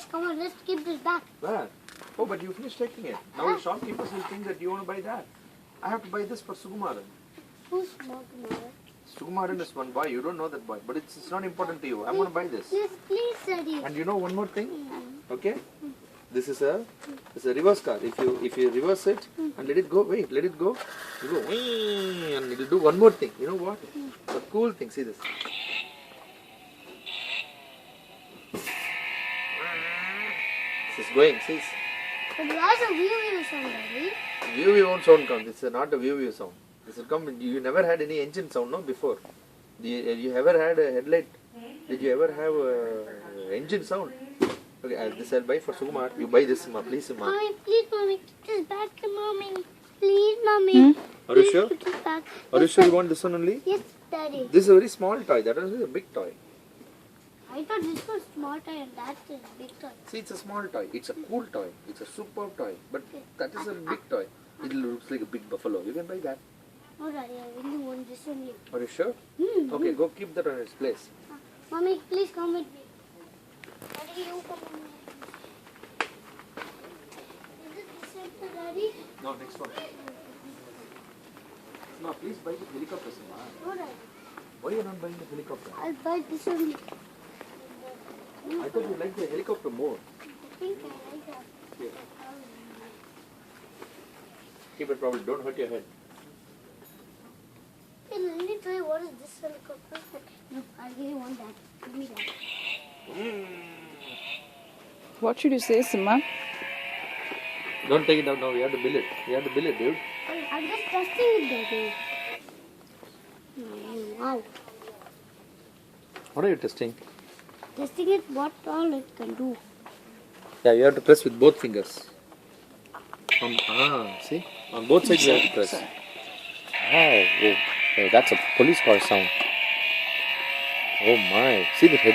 guys, come on, let's keep this back. Where? Oh, but you finished taking it. Now the shopkeepers will think that you want to buy that. I have to buy this for Sukumaran. Who's Sukumaran? Sukumaran is one boy. You don't know that boy, but it's not important to you. I'm going to buy this. Yes, please, Daddy. And you know one more thing? Okay? This is a reverse car. If you reverse it and let it go, wait, let it go. You go, whee, and it will do one more thing. You know what? A cool thing. See this. This is going. See. But where's the view sound, Daddy? View won't sound come. This is not a view sound. This will come. You never had any engine sound, no? Before. You ever had a headlight? Did you ever have a engine sound? Okay, this I'll buy for Sukumar. You buy this, ma, please, ma. Mommy, please, Mommy, put this back, Mommy. Please, Mommy. Are you sure? Put this back. Are you sure you want this one only? Yes, Daddy. This is a very small toy. That is a big toy. I thought this was small toy and that is big toy. See, it's a small toy. It's a cool toy. It's a superb toy. But that is a big toy. It looks like a big buffalo. You can buy that. No, Daddy, I really want this only. Are you sure? Okay, go keep that on its place. Mommy, please come with me. Daddy, you come with me. Is it the center, Daddy? No, next one. No, please buy the helicopter, ma. No, Daddy. Why are you not buying the helicopter? I'll buy this only. I thought you liked the helicopter more. I think I like that. Here. Keep it probably. Don't hurt your head. Hey, let me try what is this helicopter. No, I really want that. Give me that. What should you say, Simma? Don't take it out now. We have to bill it. We have to bill it, dude. I'm just testing it, Daddy. Wow. What are you testing? Testing it, what all it can do. Yeah, you have to press with both fingers. See? On both sides you have to press. Wow. Oh, that's a police car sound. Oh my. See the head.